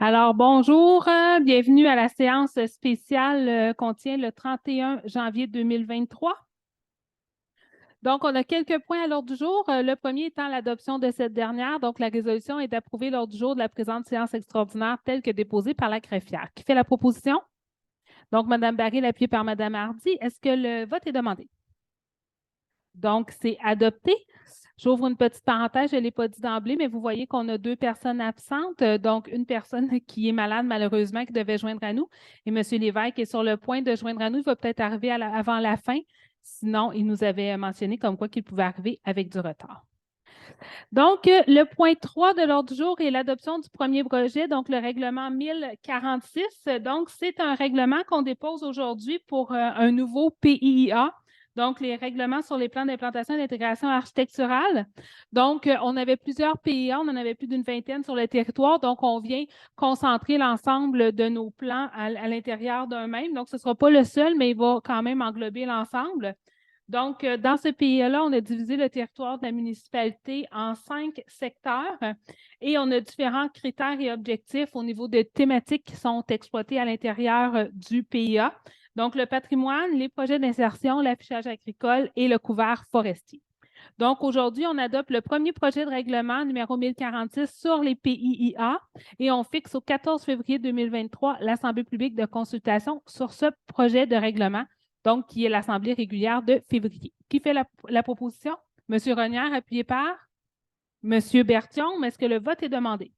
Alors, bonjour, bienvenue à la séance spéciale qu'on tient le 31 janvier 2023. Donc, on a quelques points à l'ordre du jour. Le premier étant l'adoption de cette dernière. Donc, la résolution est approuvée l'ordre du jour de la présente séance extraordinaire telle que déposée par la greffière. Qui fait la proposition? Donc, Mme Baril, appuyée par Mme Hardy. Est-ce que le vote est demandé? Donc, c'est adopté. J'ouvre une petite parenthèse, je ne l'ai pas dit d'emblée, mais vous voyez qu'on a deux personnes absentes, donc une personne qui est malade malheureusement, qui devait joindre à nous, et M. Lévesque est sur le point de joindre à nous. Il va peut-être arriver avant la fin. Sinon, il nous avait mentionné comme quoi qu'il pouvait arriver avec du retard. Donc, le point 3 de l'ordre du jour est l'adoption du premier projet, donc le règlement 1046. Donc, c'est un règlement qu'on dépose aujourd'hui pour un nouveau PIIA, donc les règlements sur les plans d'implantation et d'intégration architecturale. Donc, on avait plusieurs PIA, on en avait plus d'une vingtaine sur le territoire, donc on vient concentrer l'ensemble de nos plans à l'intérieur d'un même. Donc, ce ne sera pas le seul, mais il va quand même englober l'ensemble. Donc, dans ce pays-là, on a divisé le territoire de la municipalité en 5 secteurs et on a différents critères et objectifs au niveau des thématiques qui sont exploitées à l'intérieur du PIA. Donc, le patrimoine, les projets d'insertion, l'affichage agricole et le couvert forestier. Donc, aujourd'hui, on adopte le premier projet de règlement numéro 1046 sur les PIIA et on fixe au 14 février 2023 l'Assemblée publique de consultation sur ce projet de règlement, donc qui est l'Assemblée régulière de février. Qui fait la proposition? M. Renière, appuyé par M. Bertion. Est-ce que le vote est demandé?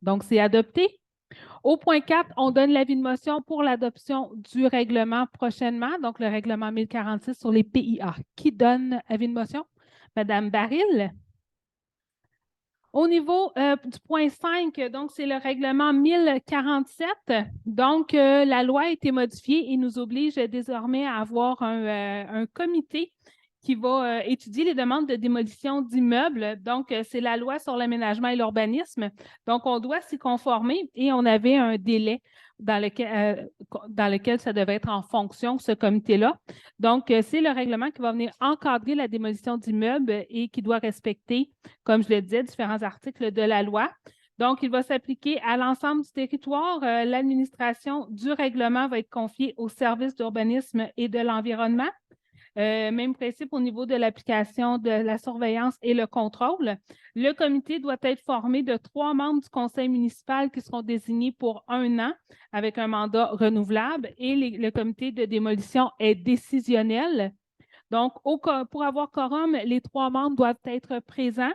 Donc, c'est adopté. Au point 4, on donne l'avis de motion pour l'adoption du règlement prochainement, donc le règlement 1046 sur les PIA. Qui donne avis de motion? Madame Baril. Au niveau du point 5, donc c'est le règlement 1047. Donc, la loi a été modifiée et nous oblige désormais à avoir un comité qui va étudier les demandes de démolition d'immeubles. Donc, c'est la loi sur l'aménagement et l'urbanisme. Donc, on doit s'y conformer et on avait un délai dans lequel ça devait être en fonction, ce comité-là. Donc, c'est le règlement qui va venir encadrer la démolition d'immeubles et qui doit respecter, comme je le disais, différents articles de la loi. Donc, il va s'appliquer à l'ensemble du territoire. L'administration du règlement va être confiée au service d'urbanisme et de l'environnement. Même principe au niveau de l'application de la surveillance et le contrôle. Le comité doit être formé de 3 membres du conseil municipal qui seront désignés pour 1 an avec un mandat renouvelable et le comité de démolition est décisionnel. Donc, pour avoir quorum, les 3 membres doivent être présents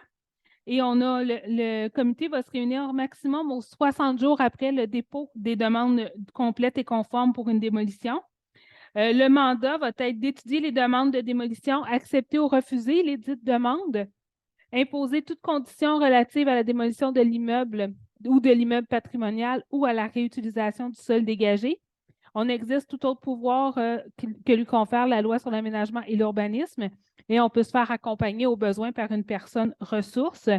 et le comité va se réunir au maximum aux 60 jours après le dépôt des demandes complètes et conformes pour une démolition. Le mandat va être d'étudier les demandes de démolition, accepter ou refuser les dites demandes, imposer toute condition relative à la démolition de l'immeuble ou de l'immeuble patrimonial ou à la réutilisation du sol dégagé. On exerce tout autre pouvoir que lui confère la loi sur l'aménagement et l'urbanisme et on peut se faire accompagner au besoin par une personne ressource.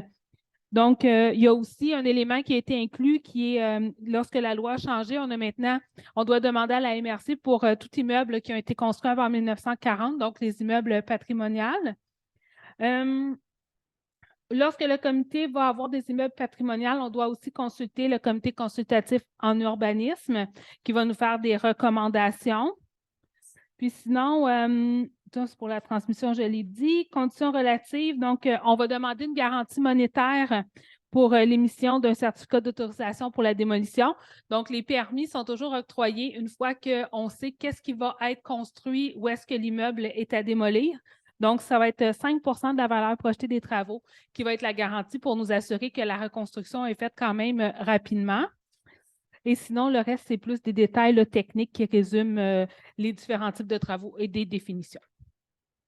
Donc, il y a aussi un élément qui a été inclus qui est, lorsque la loi a changé, on doit demander à la MRC pour tout immeuble qui a été construit avant 1940, donc les immeubles patrimoniaux. Lorsque le comité va avoir des immeubles patrimoniaux, on doit aussi consulter le comité consultatif en urbanisme qui va nous faire des recommandations. Puis sinon, ça, c'est pour la transmission, je l'ai dit. Conditions relatives, donc on va demander une garantie monétaire pour l'émission d'un certificat d'autorisation pour la démolition. Donc, les permis sont toujours octroyés une fois qu'on sait qu'est-ce qui va être construit, où est-ce que l'immeuble est à démolir. Donc, ça va être 5 de la valeur projetée des travaux qui va être la garantie pour nous assurer que la reconstruction est faite quand même rapidement. Et sinon, le reste, c'est plus des détails là, techniques qui résument les différents types de travaux et des définitions.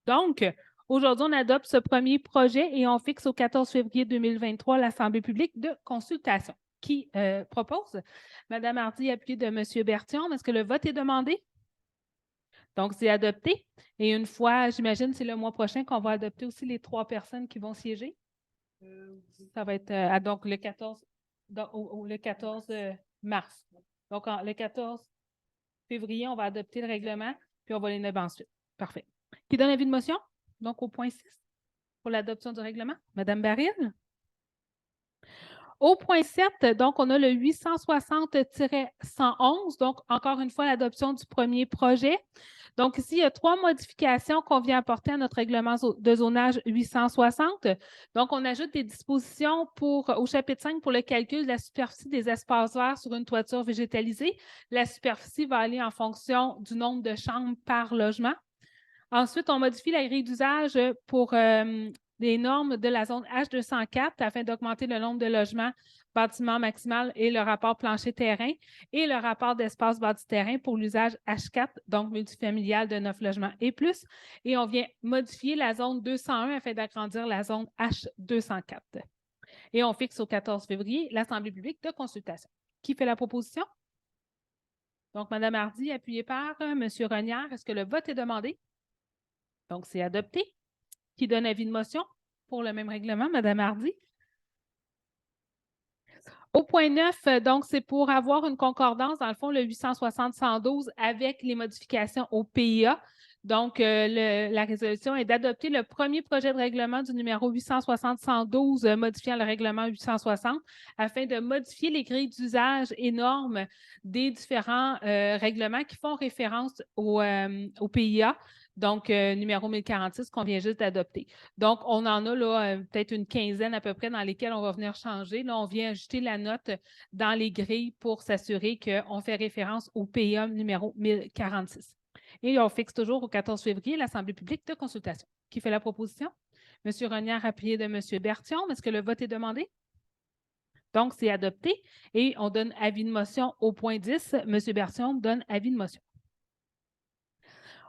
Donc, aujourd'hui, on adopte ce premier projet et on fixe au 14 février 2023 l'Assemblée publique de consultation. Qui propose? Madame Hardy, appuyée de M. Bertion. Est-ce que le vote est demandé? Donc, c'est adopté. Et une fois, j'imagine, c'est le mois prochain qu'on va adopter aussi les 3 personnes qui vont siéger. Ça va être donc le 14, le 14 mars. Donc, le 14 février, on va adopter le règlement, puis on va les nommer ensuite. Parfait. Qui donne avis de motion? Donc, au point 6, pour l'adoption du règlement. Madame Baril? Au point 7, donc, on a le 860-111, donc, encore une fois, l'adoption du premier projet. Donc, ici, il y a 3 modifications qu'on vient apporter à notre règlement de zonage 860. Donc, on ajoute des dispositions au chapitre 5 pour le calcul de la superficie des espaces verts sur une toiture végétalisée. La superficie va aller en fonction du nombre de chambres par logement. Ensuite, on modifie la grille d'usage pour des normes de la zone H204 afin d'augmenter le nombre de logements bâtiment maximal et le rapport plancher-terrain et le rapport d'espace bâti-terrain pour l'usage H4, donc multifamilial de 9 logements et plus. Et on vient modifier la zone 201 afin d'agrandir la zone H204. Et on fixe au 14 février l'Assemblée publique de consultation. Qui fait la proposition? Donc, Mme Hardy, appuyée par M. Renière. Est-ce que le vote est demandé? Donc, c'est adopté. Qui donne avis de motion pour le même règlement, Mme Hardy? Au point 9, donc, c'est pour avoir une concordance, dans le fond, le 860-112 avec les modifications au PIA. Donc, la résolution est d'adopter le premier projet de règlement du numéro 860-112 modifiant le règlement 860 afin de modifier les grilles d'usage et normes des différents règlements qui font référence au PIA. Donc, numéro 1046 qu'on vient juste d'adopter. Donc, on en a là peut-être une quinzaine à peu près dans lesquelles on va venir changer. Là, on vient ajouter la note dans les grilles pour s'assurer qu'on fait référence au PIA numéro 1046. Et on fixe toujours au 14 février l'Assemblée publique de consultation. Qui fait la proposition? M. Renière, appuyé de M. Berthiaume. Est-ce que le vote est demandé? Donc, c'est adopté. Et on donne avis de motion au point 10. M. Berthiaume donne avis de motion.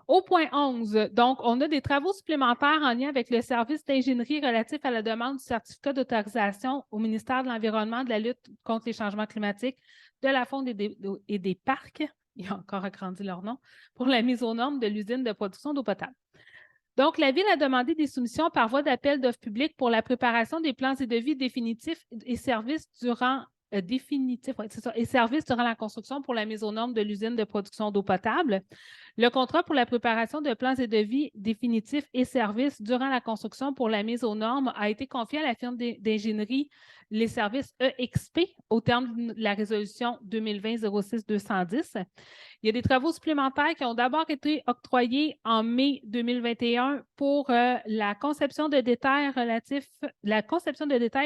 Au point 11, donc, on a des travaux supplémentaires en lien avec le service d'ingénierie relatif à la demande du certificat d'autorisation au ministère de l'Environnement, de la lutte contre les changements climatiques, de la faune et des parcs, ils ont encore agrandi leur nom, pour la mise aux normes de l'usine de production d'eau potable. Donc, la Ville a demandé des soumissions par voie d'appel d'offres publiques pour la préparation des plans et devis définitifs et services durant la construction pour la mise aux normes de l'usine de production d'eau potable. Le contrat pour la préparation de plans et devis définitifs et services durant la construction pour la mise aux normes a été confié à la firme d'ingénierie les services EXP au terme de la résolution 2020-06-210. Il y a des travaux supplémentaires qui ont d'abord été octroyés en mai 2021 pour la conception de détails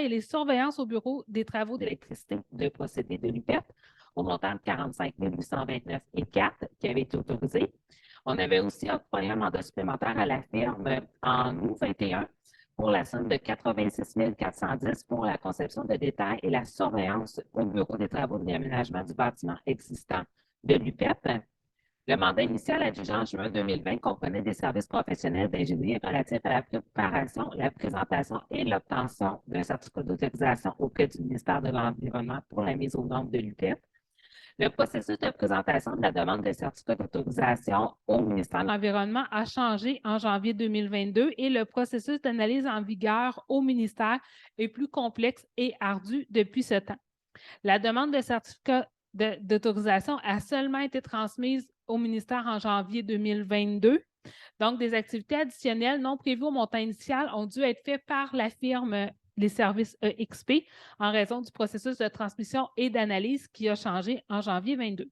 et les surveillances au bureau des travaux d'électricité de procédés de l'UPEP au montant de 45 829 et 4 qui avaient été autorisés. On avait aussi octroyé un mandat supplémentaire à la firme en août 2021 pour la somme de 86 410 pour la conception de détails et la surveillance au bureau des travaux de réaménagement du bâtiment existant de l'UPEP. Le mandat initial adjugé en juin 2020 comprenait des services professionnels d'ingénierie relatifs à la préparation, la présentation et l'obtention d'un certificat d'autorisation auprès du ministère de l'Environnement pour la mise aux normes de l'UPEP. Le processus de présentation de la demande de certificat d'autorisation au ministère de l'Environnement a changé en janvier 2022 et le processus d'analyse en vigueur au ministère est plus complexe et ardu depuis ce temps. La demande de certificat d'autorisation a seulement été transmise au ministère en janvier 2022. Donc, des activités additionnelles non prévues au montant initial ont dû être faites par la firme les services EXP en raison du processus de transmission et d'analyse qui a changé en janvier 2022.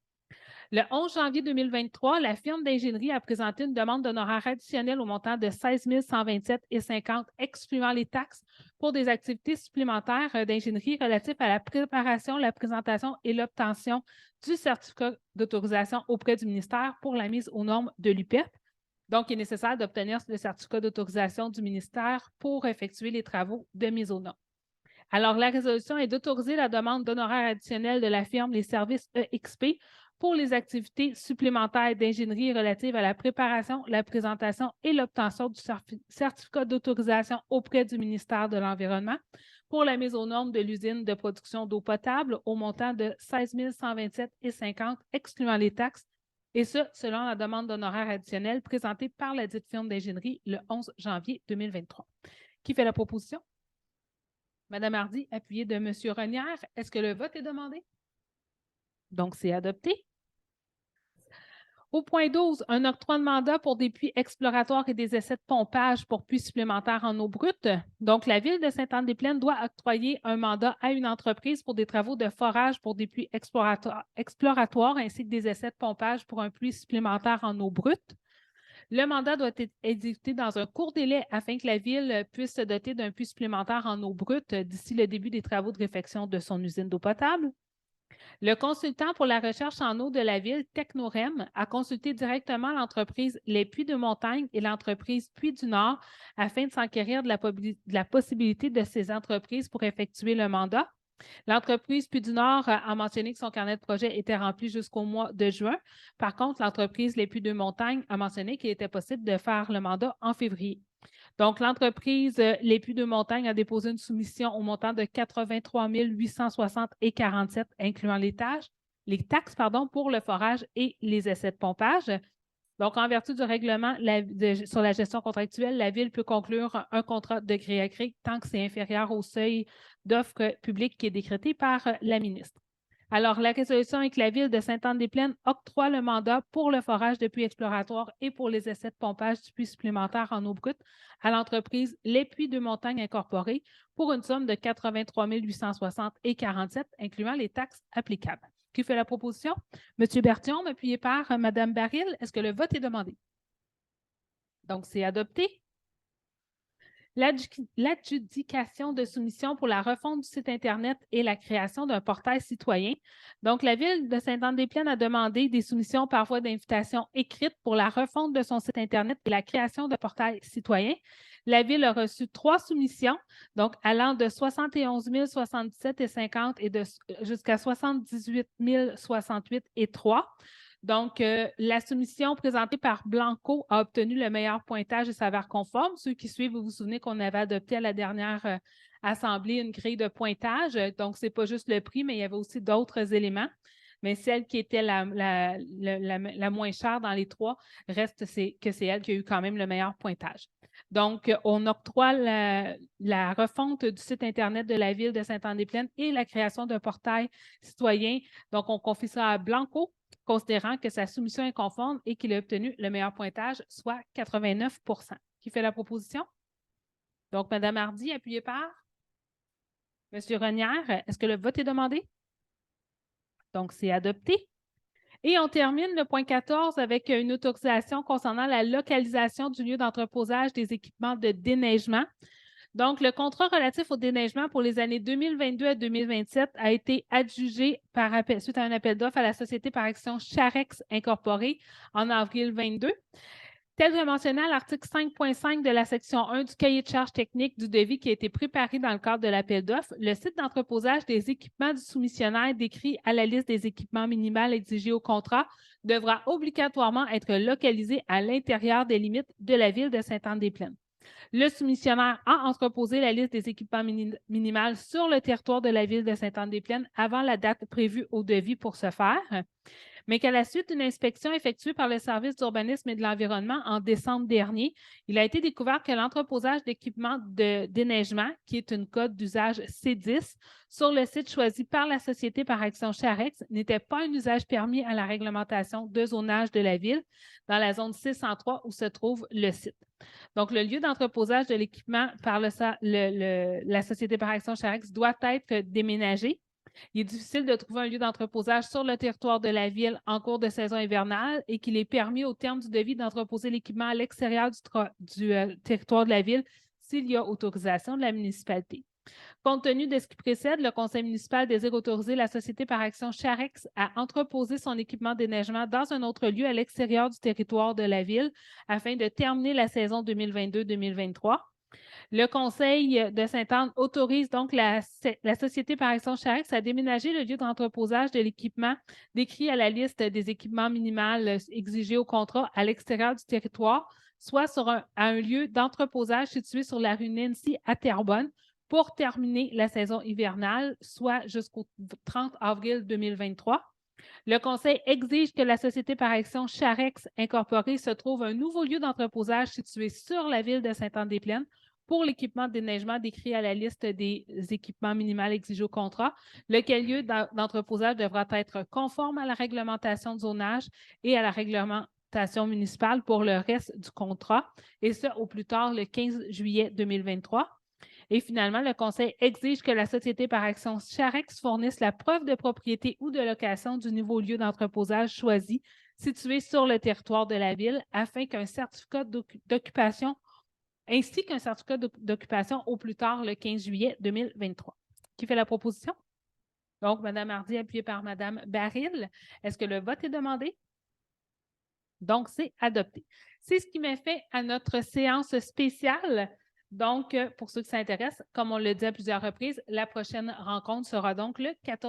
Le 11 janvier 2023, la firme d'ingénierie a présenté une demande d'honoraires additionnels au montant de 16 127,50 excluant les taxes pour des activités supplémentaires d'ingénierie relatives à la préparation, la présentation et l'obtention du certificat d'autorisation auprès du ministère pour la mise aux normes de l'UPEP. Donc, il est nécessaire d'obtenir le certificat d'autorisation du ministère pour effectuer les travaux de mise aux normes. Alors, la résolution est d'autoriser la demande d'honoraires additionnels de la firme Les Services EXP pour les activités supplémentaires d'ingénierie relatives à la préparation, la présentation et l'obtention du certificat d'autorisation auprès du ministère de l'Environnement pour la mise aux normes de l'usine de production d'eau potable au montant de 16 127,50 excluant les taxes, et ce, selon la demande d'honoraires additionnels présentée par la dite firme d'ingénierie le 11 janvier 2023. Qui fait la proposition? Mme Hardy, appuyée de M. Renière. Est-ce que le vote est demandé? Donc, c'est adopté. Au point 12, un octroi de mandat pour des puits exploratoires et des essais de pompage pour puits supplémentaires en eau brute. Donc, la Ville de Sainte-Anne-des-Plaines doit octroyer un mandat à une entreprise pour des travaux de forage pour des puits exploratoires ainsi que des essais de pompage pour un puits supplémentaire en eau brute. Le mandat doit être exécuté dans un court délai afin que la Ville puisse se doter d'un puits supplémentaire en eau brute d'ici le début des travaux de réfection de son usine d'eau potable. Le consultant pour la recherche en eau de la Ville, Technorem, a consulté directement l'entreprise Les Puits de Montagne et l'entreprise Puits du Nord afin de s'enquérir de la possibilité de ces entreprises pour effectuer le mandat. L'entreprise Puits du Nord a mentionné que son carnet de projet était rempli jusqu'au mois de juin. Par contre, l'entreprise Les Puits de Montagne a mentionné qu'il était possible de faire le mandat en février. Donc, l'entreprise Les Puits de Montagne a déposé une soumission au montant de 83 860,47 incluant les taxes pour le forage et les essais de pompage. Donc, en vertu du règlement sur la gestion contractuelle, la Ville peut conclure un contrat de gré à gré tant que c'est inférieur au seuil d'offre publique qui est décrété par la ministre. Alors, la résolution est que la Ville de Sainte-Anne-des-Plaines octroie le mandat pour le forage de puits exploratoire et pour les essais de pompage du puits supplémentaire en eau brute à l'entreprise Les Puits de Montagne Incorporée pour une somme de 83 860,47 incluant les taxes applicables. Qui fait la proposition? M. Berthiaume, appuyé par Mme Baril. Est-ce que le vote est demandé? Donc, c'est adopté. L'adjudication de soumission pour la refonte du site Internet et la création d'un portail citoyen. Donc, la Ville de Sainte-Anne-des-Plaines a demandé des soumissions par voie d'invitation écrite pour la refonte de son site Internet et la création d'un portail citoyen. La Ville a reçu 3 soumissions, donc allant de 71 077,50 et jusqu'à 78 068,3. Donc, la soumission présentée par Blanco a obtenu le meilleur pointage et s'avère conforme. Ceux qui suivent, vous vous souvenez qu'on avait adopté à la dernière assemblée une grille de pointage. Donc, ce n'est pas juste le prix, mais il y avait aussi d'autres éléments. Mais celle qui était la moins chère dans les 3 reste que c'est elle qui a eu quand même le meilleur pointage. Donc, on octroie la refonte du site Internet de la Ville de Sainte-Anne-des-Plaines et la création d'un portail citoyen. Donc, on confie ça à Blanco, considérant que sa soumission est conforme et qu'il a obtenu le meilleur pointage, soit 89 %. Qui fait la proposition? Donc, Mme Hardy, appuyée par M. Renière. Est-ce que le vote est demandé? Donc, c'est adopté. Et on termine le point 14 avec une autorisation concernant la localisation du lieu d'entreposage des équipements de déneigement. Donc, le contrat relatif au déneigement pour les années 2022 à 2027 a été adjugé suite à un appel d'offres à la société par action Charex Incorporée en avril 2022. Tel que mentionné à l'article 5.5 de la section 1 du cahier de charges techniques du devis qui a été préparé dans le cadre de l'appel d'offres, le site d'entreposage des équipements du soumissionnaire décrit à la liste des équipements minimaux exigés au contrat devra obligatoirement être localisé à l'intérieur des limites de la Ville de Sainte-Anne-des-Plaines. Le soumissionnaire a entreposé la liste des équipements minimaux sur le territoire de la Ville de Sainte-Anne-des-Plaines avant la date prévue au devis pour ce faire, mais qu'à la suite d'une inspection effectuée par le service d'urbanisme et de l'environnement en décembre dernier, il a été découvert que l'entreposage d'équipements de déneigement, qui est une code d'usage C10, sur le site choisi par la société par action Charex, n'était pas un usage permis à la réglementation de zonage de la Ville dans la zone 603 où se trouve le site. Donc, le lieu d'entreposage de l'équipement par la société par action Charex doit être déménagé. Il est difficile de trouver un lieu d'entreposage sur le territoire de la Ville en cours de saison hivernale et qu'il est permis au terme du devis d'entreposer l'équipement à l'extérieur du territoire de la Ville s'il y a autorisation de la municipalité. Compte tenu de ce qui précède, le conseil municipal désire autoriser la société par action Charex à entreposer son équipement de déneigement dans un autre lieu à l'extérieur du territoire de la Ville afin de terminer la saison 2022-2023. Le Conseil de Sainte-Anne autorise donc la société par action Charex à déménager le lieu d'entreposage de l'équipement décrit à la liste des équipements minimaux exigés au contrat à l'extérieur du territoire, soit à un lieu d'entreposage situé sur la rue Nancy à Terrebonne pour terminer la saison hivernale, soit jusqu'au 30 avril 2023. Le Conseil exige que la société par action Charex Incorporée se trouve un nouveau lieu d'entreposage situé sur la Ville de Sainte-Anne-des-Plaines pour l'équipement de déneigement décrit à la liste des équipements minimaux exigés au contrat, lequel lieu d'entreposage devra être conforme à la réglementation de zonage et à la réglementation municipale pour le reste du contrat, et ce, au plus tard le 15 juillet 2023. Et finalement, le Conseil exige que la société par action Charex fournisse la preuve de propriété ou de location du nouveau lieu d'entreposage choisi situé sur le territoire de la ville afin qu'un certificat d'occupation ainsi qu'un certificat d'occupation au plus tard le 15 juillet 2023. Qui fait la proposition? Donc, Mme Hardy, appuyée par Mme Baril. Est-ce que le vote est demandé? Donc, c'est adopté. C'est ce qui met fin à notre séance spéciale. Donc, pour ceux qui s'intéressent, comme on l'a dit à plusieurs reprises, la prochaine rencontre sera donc le 14